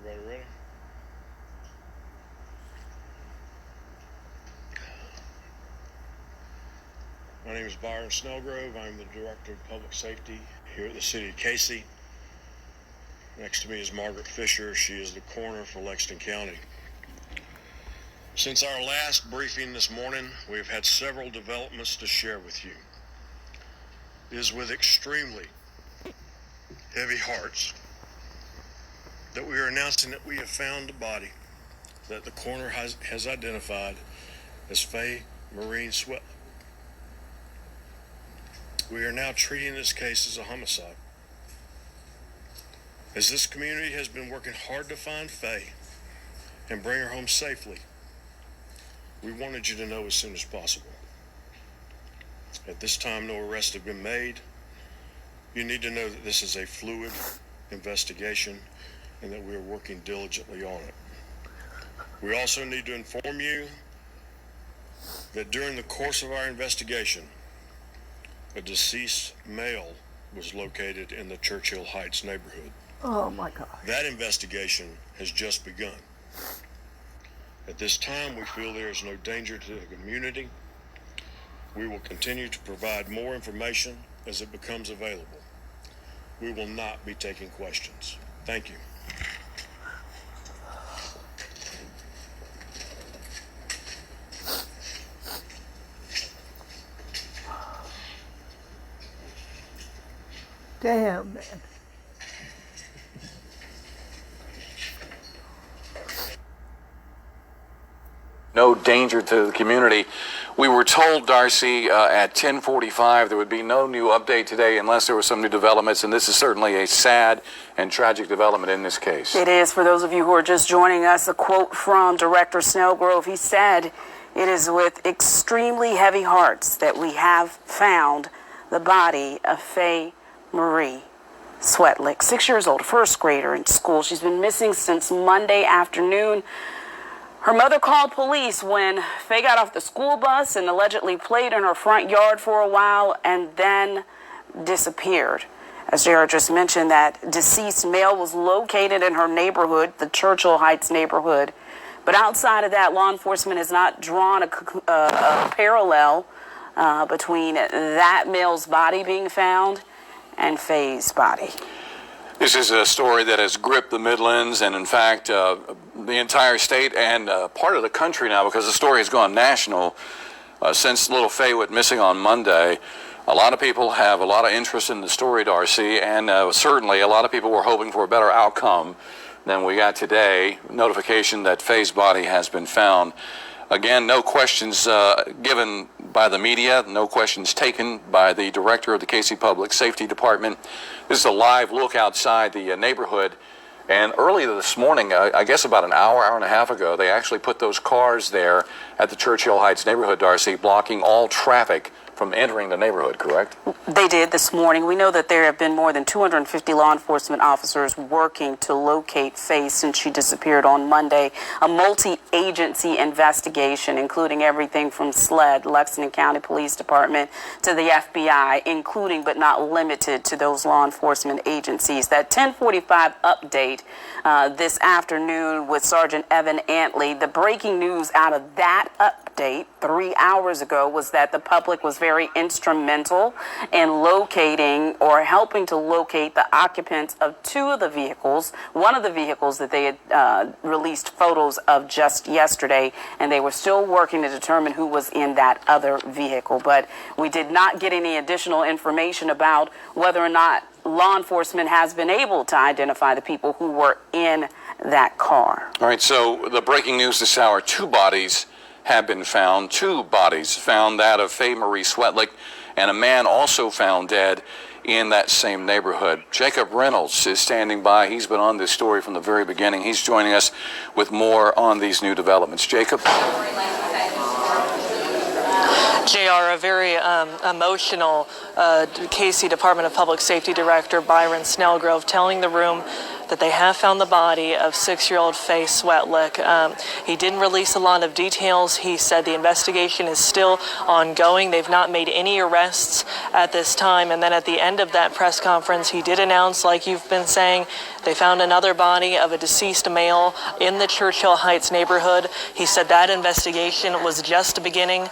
Everybody ready? My name is Byron Snellgrove. I'm the Director of Public Safety here at the City of Casey. Next to me is Margaret Fisher. She is the coroner for Lexington County. Since our last briefing this morning, we've had several developments to share with you. It is with extremely heavy hearts that we are announcing that we have found a body that the coroner has identified as Faye Marie Sweat. We are now treating this case as a homicide. As this community has been working hard to find Faye and bring her home safely, we wanted you to know as soon as possible. At this time, no arrests have been made. You need to know that this is a fluid investigation and that we are working diligently on it. We also need to inform you that during the course of our investigation, a deceased male was located in the Churchill Heights neighborhood. Oh my God. That investigation has just begun. At this time, we feel there is no danger to the community. We will continue to provide more information as it becomes available. We will not be taking questions. Thank you. Damn, man. No danger to the community. We were told, Darcy, at 10:45 there would be no new update today unless there were some new developments, and this is certainly a sad and tragic development in this case. It is. For those of you who are just joining us, a quote from Director Snellgrove. He said, "It is with extremely heavy hearts that we have found the body of Faye Marie Sweatlick, 6 years old, first grader in school. She's been missing since Monday afternoon. Her mother called police when Faye got off the school bus and allegedly played in her front yard for a while and then disappeared. As JR just mentioned, that deceased male was located in her neighborhood, the Churchill Heights neighborhood. But outside of that, law enforcement has not drawn a parallel between that male's body being found and Faye's body. This is a story that has gripped the Midlands and, in fact, the entire state and part of the country now, because the story has gone national since little Faye went missing on Monday. A lot of people have a lot of interest in the story, Darcy, and certainly a lot of people were hoping for a better outcome than we got today. Notification that Faye's body has been found. Again, no questions given by the media, no questions taken by the director of the Casey Public Safety Department. This is a live look outside the neighborhood. And earlier this morning, I guess about an hour and a half ago, they actually put those cars there at the Churchill Heights neighborhood, Darcy, blocking all traffic from entering the neighborhood, correct? They did this morning. We know that there have been more than 250 law enforcement officers working to locate Faye since she disappeared on Monday. A multi-agency investigation, including everything from SLED, Lexington County Police Department, to the FBI, including but not limited to those law enforcement agencies. That 10:45 update this afternoon with Sergeant Evan Antley, the breaking news out of that update 3 hours ago was that the public was very instrumental in locating or helping to locate the occupants of two of the vehicles, one of the vehicles that they had released photos of just yesterday, and they were still working to determine who was in that other vehicle. But we did not get any additional information about whether or not law enforcement has been able to identify the people who were in that car. All right, so the breaking news this hour, two bodies have been found. Two bodies found, that of Faye Marie Sweatlick and a man also found dead in that same neighborhood. Jacob Reynolds is standing by. He's been on this story from the very beginning. He's joining us with more on these new developments. Jacob? JR, a very emotional Casey Department of Public Safety Director Byron Snellgrove telling the room that they have found the body of 6-year-old Faye Sweatlick. He didn't release a lot of details. He said the investigation is still ongoing. They've not made any arrests at this time. And then at the end of that press conference, he did announce, like you've been saying, They found another body of a deceased male in the Churchill Heights neighborhood. He said that investigation was just beginning.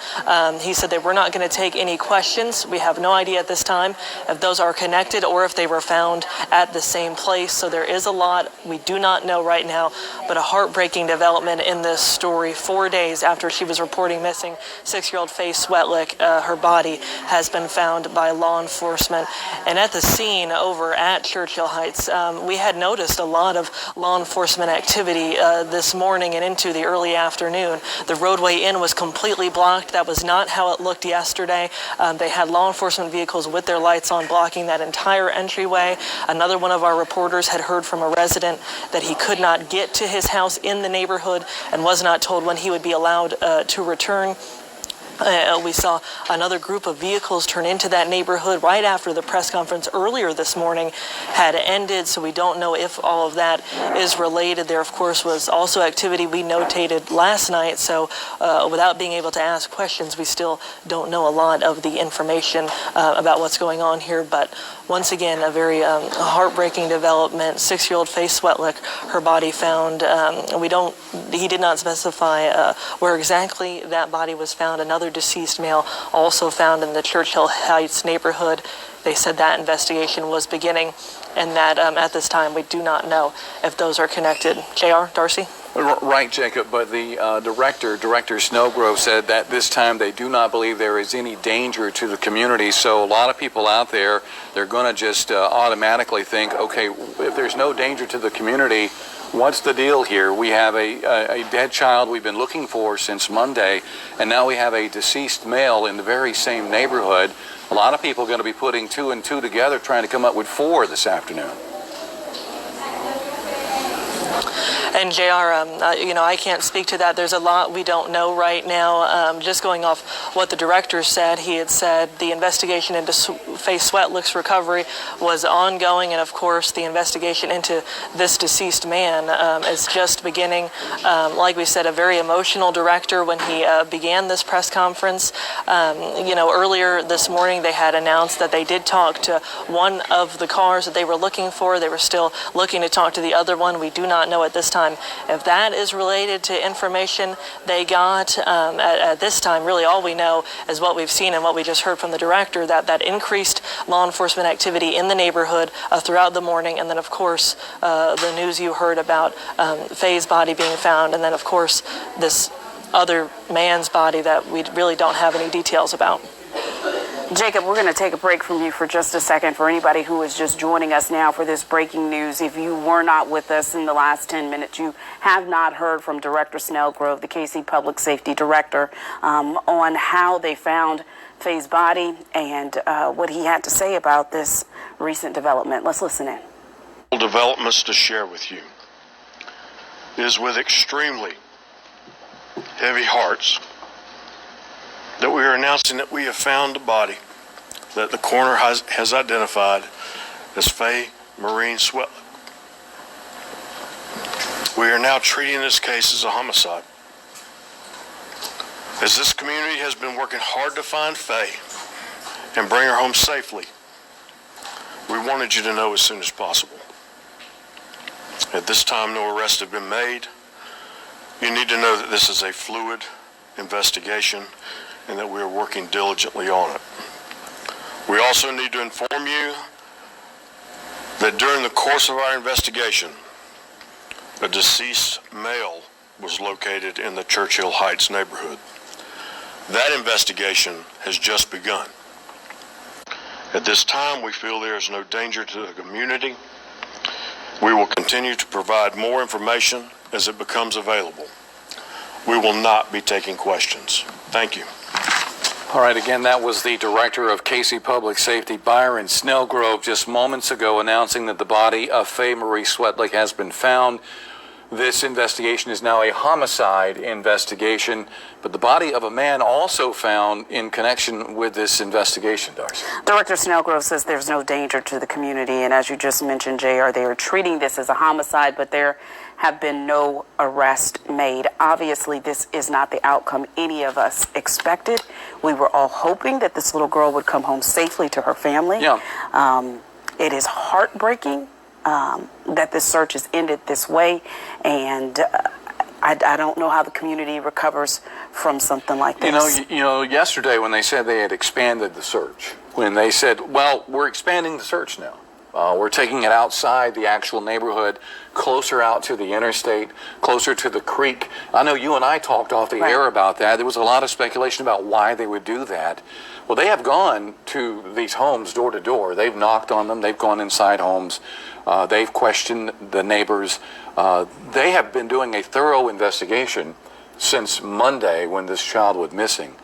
He said they were not going to take any questions. We have no idea at this time if those are connected or if they were found at the same place. So there is a lot we do not know right now, but a heartbreaking development in this story. 4 days after she was reporting missing, 6-year-old Faye Swetlick, her body has been found by law enforcement. And at the scene over at Churchill Heights, we had noticed a lot of law enforcement activity this morning and into the early afternoon. The roadway in was completely blocked. That was not how it looked yesterday. They had law enforcement vehicles with their lights on blocking that entire entryway. Another one of our reporters had heard from a resident that he could not get to his house in the neighborhood and was not told when he would be allowed to return. We saw another group of vehicles turn into that neighborhood right after the press conference earlier this morning had ended, so we don't know if all of that is related. There, of course, was also activity we notated last night, so without being able to ask questions, we still don't know a lot of the information about what's going on here. But once again, a very heartbreaking development. 6-year-old Faye Swetlick, her body found. He did not specify where exactly that body was found. Another deceased male also found in the Churchill Heights neighborhood. They said that investigation was beginning and that at this time we do not know if those are connected. JR, Darcy? Right, Jacob, but the Director Snellgrove, said that this time they do not believe there is any danger to the community. So a lot of people out there, they're going to just automatically think, okay, if there's no danger to the community, what's the deal here? We have a dead child we've been looking for since Monday, and now we have a deceased male in the very same neighborhood. A lot of people are going to be putting 2 and 2 together, trying to come up with 4 this afternoon. And JR, I can't speak to that. There's a lot we don't know right now. Just going off what the director said, he had said the investigation into Faye Swetlick's recovery was ongoing, and of course the investigation into this deceased man is just beginning. Like we said, a very emotional director when he began this press conference. Earlier this morning they had announced that they did talk to one of the cars that they were looking for. They were still looking to talk to the other one. We do not know at this time if that is related to information they got. At this time, really all we know is what we've seen and what we just heard from the director, that increased law enforcement activity in the neighborhood throughout the morning, and then of course the news you heard about Faye's body being found, and then of course this other man's body that we really don't have any details about. Jacob, we're going to take a break from you for just a second. For anybody who is just joining us now for this breaking news, if you were not with us in the last 10 minutes, you have not heard from Director Snellgrove, the KC Public Safety Director, on how they found Faye's body and what he had to say about this recent development. Let's listen in. Developments to share with you. It is with extremely heavy hearts that we are announcing that we have found a body that the coroner has identified as Faye Marie Swetlick. We are now treating this case as a homicide. As this community has been working hard to find Faye and bring her home safely, we wanted you to know as soon as possible. At this time, no arrests have been made. You need to know that this is a fluid investigation and that we are working diligently on it. We also need to inform you that during the course of our investigation, a deceased male was located in the Churchill Heights neighborhood. That investigation has just begun. At this time, we feel there is no danger to the community. We will continue to provide more information as it becomes available. We will not be taking questions. Thank you. All right, again, that was the Director of KC Public Safety, Byron Snellgrove, just moments ago announcing that the body of Faye Marie Swetlick has been found. This investigation is now a homicide investigation, but the body of a man also found in connection with this investigation, Darcy. Director Snellgrove says there's no danger to the community, and as you just mentioned, JR, they are treating this as a homicide, but there have been no arrests made. Obviously, this is not the outcome any of us expected. We were all hoping that this little girl would come home safely to her family. Yeah. It is heartbreaking that this search has ended this way, and I don't know how the community recovers from something like this. Yesterday when they said they had expanded the search, when they said, well, we're expanding the search now. We're taking it outside the actual neighborhood, closer out to the interstate, closer to the creek. I know you and I talked off the air about that. There was a lot of speculation about why they would do that. Well, they have gone to these homes door to door. They've knocked on them. They've gone inside homes. They've questioned the neighbors. They have been doing a thorough investigation since Monday when this child was missing.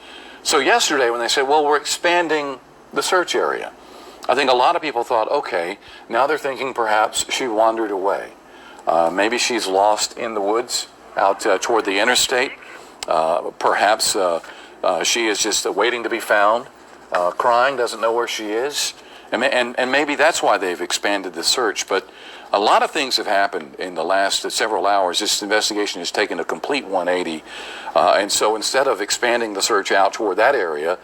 So yesterday when they said, well, we're expanding the search area, I think a lot of people thought, okay, now they're thinking perhaps she wandered away. Maybe she's lost in the woods out toward the interstate. Perhaps she is just waiting to be found, crying, doesn't know where she is. And maybe that's why they've expanded the search. But a lot of things have happened in the last several hours. This investigation has taken a complete 180. And so instead of expanding the search out toward that area,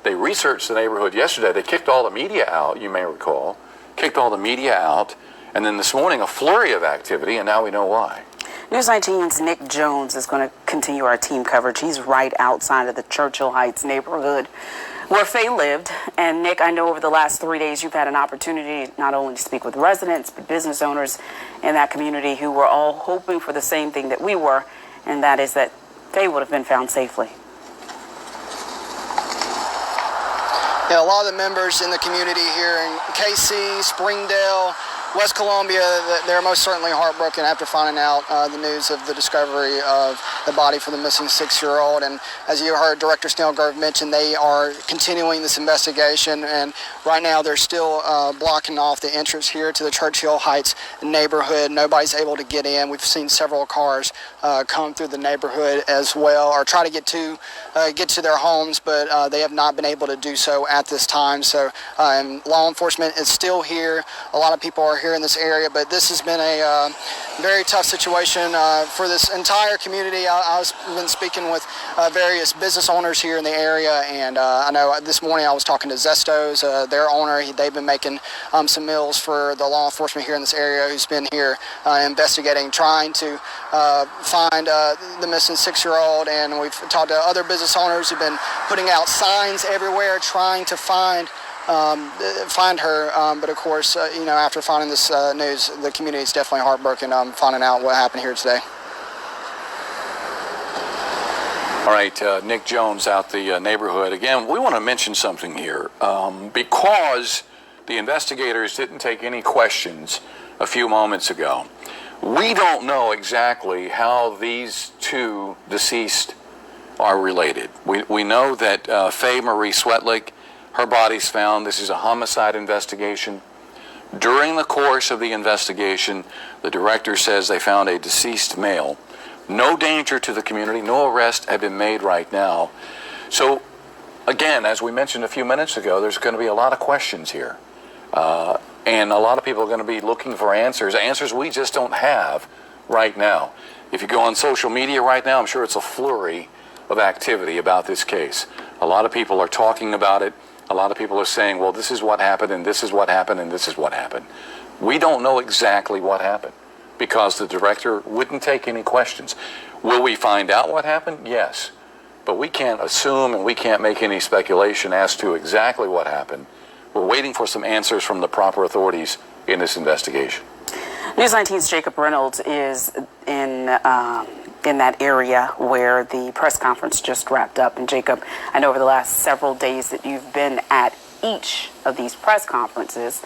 they researched the neighborhood yesterday. They kicked all the media out, you may recall, kicked all the media out. And then this morning, a flurry of activity, and now we know why. News 19's Nick Jones is going to continue our team coverage. He's right outside of the Churchill Heights neighborhood where Faye lived. And Nick, I know over the last 3 days you've had an opportunity not only to speak with residents, but business owners in that community who were all hoping for the same thing that we were, and that is that Faye would have been found safely. A lot of the members in the community here in KC, Springdale, West Columbia, they're most certainly heartbroken after finding out the news of the discovery of the body for the missing 6-year-old. And as you heard Director Snellgrove mention, they are continuing this investigation. And right now they're still blocking off the entrance here to the Churchill Heights neighborhood. Nobody's able to get in. We've seen several cars come through the neighborhood as well, or try to get to their homes, but they have not been able to do so at this time. So law enforcement is still here. A lot of people are here in this area, but this has been a very tough situation for this entire community. I've been speaking with various business owners here in the area, and I know this morning I was talking to Zesto's, their owner. They've been making some meals for the law enforcement here in this area who's been here investigating, trying to find the missing 6-year-old, and we've talked to other business owners who've been putting out signs everywhere trying to find her, but of course, after finding this news, the community is definitely heartbroken finding out what happened here today. All right, Nick Jones out the neighborhood. Again, we want to mention something here. Because the investigators didn't take any questions a few moments ago, we don't know exactly how these two deceased are related. We know that Faye Marie Swetlick, her body's found. This is a homicide investigation. During the course of the investigation, the director says they found a deceased male. No danger to the community. No arrests have been made right now. So, again, as we mentioned a few minutes ago, there's going to be a lot of questions here. And a lot of people are going to be looking for answers we just don't have right now. If you go on social media right now, I'm sure it's a flurry of activity about this case. A lot of people are talking about it. A lot of people are saying, well, this is what happened, and this is what happened, and this is what happened. We don't know exactly what happened because the director wouldn't take any questions. Will we find out what happened? Yes. But we can't assume and we can't make any speculation as to exactly what happened. We're waiting for some answers from the proper authorities in this investigation. News 19's Jacob Reynolds is in that area where the press conference just wrapped up. And Jacob, I know over the last several days that you've been at each of these press conferences.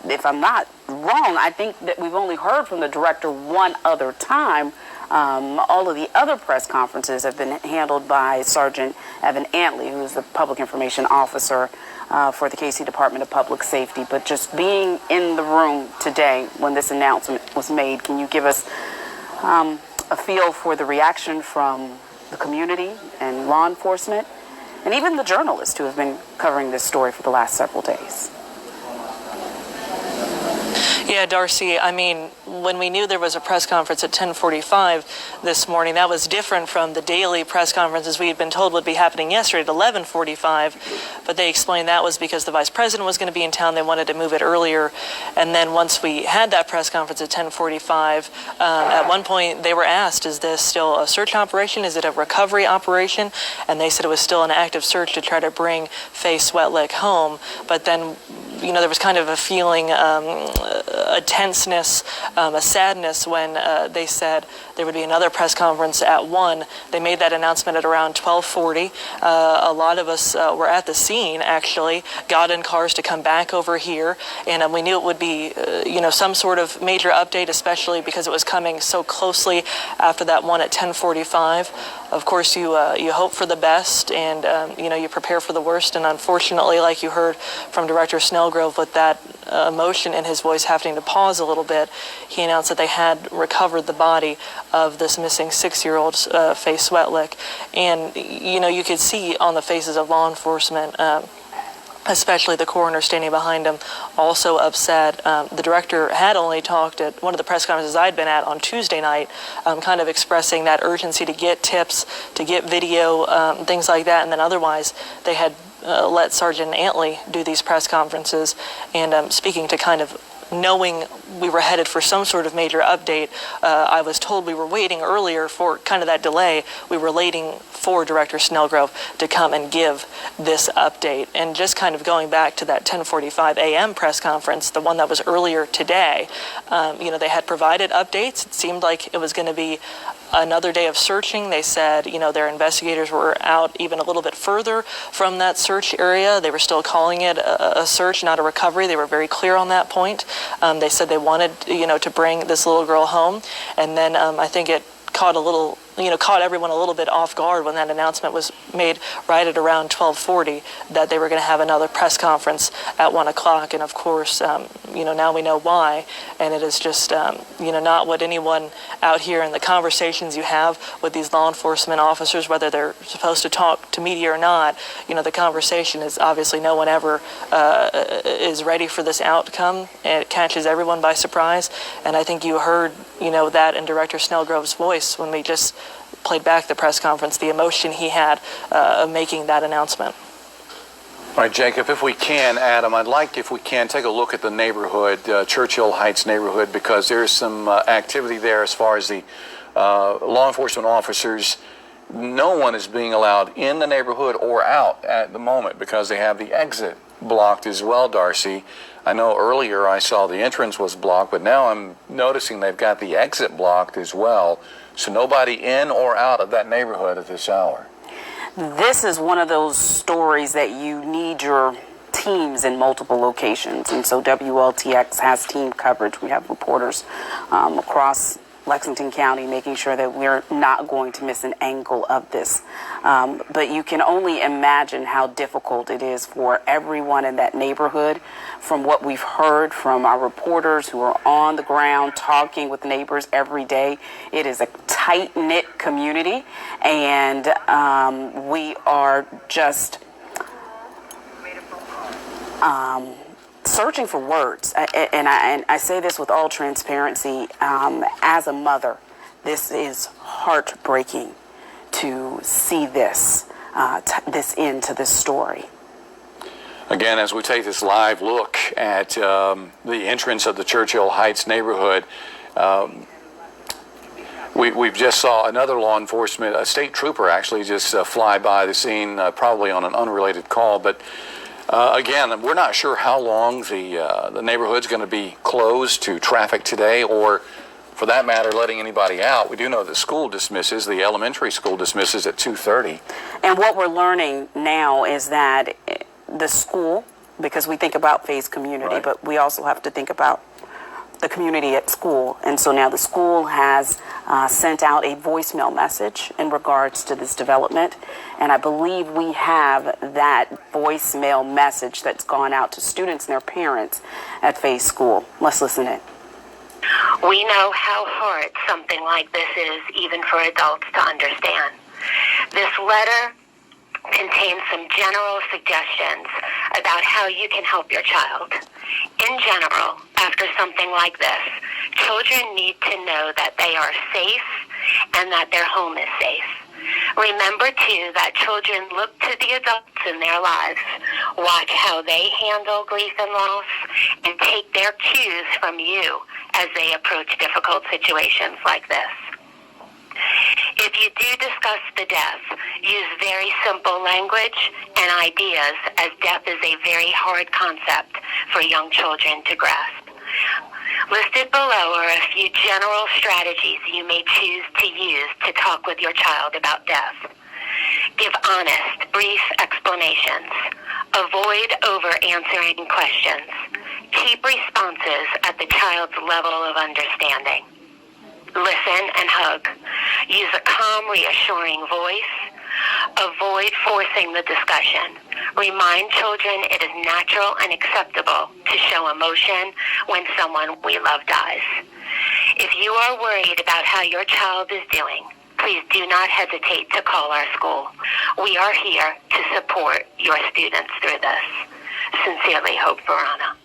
If I'm not wrong, I think that we've only heard from the director one other time. All of the other press conferences have been handled by Sergeant Evan Antley, who is the public information officer for the KC Department of Public Safety. But just being in the room today when this announcement was made, can you give us a feel for the reaction from the community and law enforcement and even the journalists who have been covering this story for the last several days? Yeah, Yeah, Darcy, I mean, when we knew there was a press conference at 10:45 this morning, that was different from the daily press conferences we had been told would be happening yesterday at 11:45, but they explained that was because the vice president was going to be in town. They wanted to move it earlier, and then once we had that press conference at 10:45, at one point they were asked, is this still a search operation? Is it a recovery operation? And they said it was still an active search to try to bring Faye Sweatlick home, but then there was kind of a feeling, a tenseness, a sadness when they said there would be another press conference at 1. They made that announcement at around 12:40. A lot of us were at the scene, actually, got in cars to come back over here, and we knew it would be, some sort of major update, especially because it was coming so closely after that one at 10:45. Of course, you hope for the best, and you prepare for the worst. And unfortunately, like you heard from Director Snellgrove, with that emotion in his voice having to pause a little bit, he announced that they had recovered the body of this missing 6-year-old Faye Sweatlick. And you could see on the faces of law enforcement, especially the coroner standing behind him, also upset. The director had only talked at one of the press conferences I'd been at on Tuesday night, kind of expressing that urgency to get tips, to get video, things like that, and then otherwise they had let Sergeant Antley do these press conferences, and speaking to kind of knowing we were headed for some sort of major update. I was told we were waiting earlier for kind of that delay. We were waiting for Director Snellgrove to come and give this update. And just kind of going back to that 10:45 a.m. press conference, the one that was earlier today, they had provided updates. It seemed like it was going to be another day of searching. They said, their investigators were out even a little bit further from that search area. They were still calling it a search, not a recovery. They were very clear on that point. They said they wanted, to bring this little girl home. And then I think it caught everyone a little bit off guard when that announcement was made right at around 12:40 that they were going to have another press conference at 1 o'clock. And of course, now we know why. And it is just, not what anyone out here in the conversations you have with these law enforcement officers, whether they're supposed to talk to media or not, the conversation is obviously no one ever is ready for this outcome. And it catches everyone by surprise. And I think you heard, that in Director Snellgrove's voice when we just played back the press conference, the emotion he had of making that announcement. All right, Jacob, if we can, Adam, I'd like, if we can, take a look at the neighborhood, Churchill Heights neighborhood, because there's some activity there as far as the law enforcement officers. No one is being allowed in the neighborhood or out at the moment because they have the exit blocked as well, Darcy. I know earlier I saw the entrance was blocked, but now I'm noticing they've got the exit blocked as well. So nobody in or out of that neighborhood at this hour. This is one of those stories that you need your teams in multiple locations. And so WLTX has team coverage. We have reporters across Lexington County making sure that we're not going to miss an angle of this. But you can only imagine how difficult it is for everyone in that neighborhood. From what we've heard from our reporters who are on the ground talking with neighbors every day, it is a tight-knit community, and we are just searching for words. And I say this with all transparency. As a mother, this is heartbreaking to see this end to this story. Again, as we take this live look at the entrance of the Churchill Heights neighborhood, we've just saw another law enforcement, a state trooper actually just fly by the scene, probably on an unrelated call. But again, we're not sure how long the neighborhood's going to be closed to traffic today, or for that matter, letting anybody out. We do know that school dismisses, the elementary school dismisses at 2:30. And what we're learning now is that the school, because we think about Faye's community, right, but we also have to think about the community at school. And so now the school has sent out a voicemail message in regards to this development. And I believe we have that voicemail message that's gone out to students and their parents at Faye's school. Let's listen in. We know how hard something like this is, even for adults to understand. This letter contains some general suggestions about how you can help your child. In general, after something like this, children need to know that they are safe and that their home is safe. Remember, too, that children look to the adults in their lives, watch how they handle grief and loss, and take their cues from you as they approach difficult situations like this. If you do discuss the death, use very simple language and ideas, as death is a very hard concept for young children to grasp. Listed below are a few general strategies you may choose to use to talk with your child about death. Give honest, brief explanations. Avoid over-answering questions. Keep responses at the child's level of understanding. Listen and hug. Use a calm, reassuring voice. Avoid forcing the discussion. Remind children it is natural and acceptable to show emotion when someone we love dies. If you are worried about how your child is doing, please do not hesitate to call our school. We are here to support your students through this. Sincerely, Hope Verana.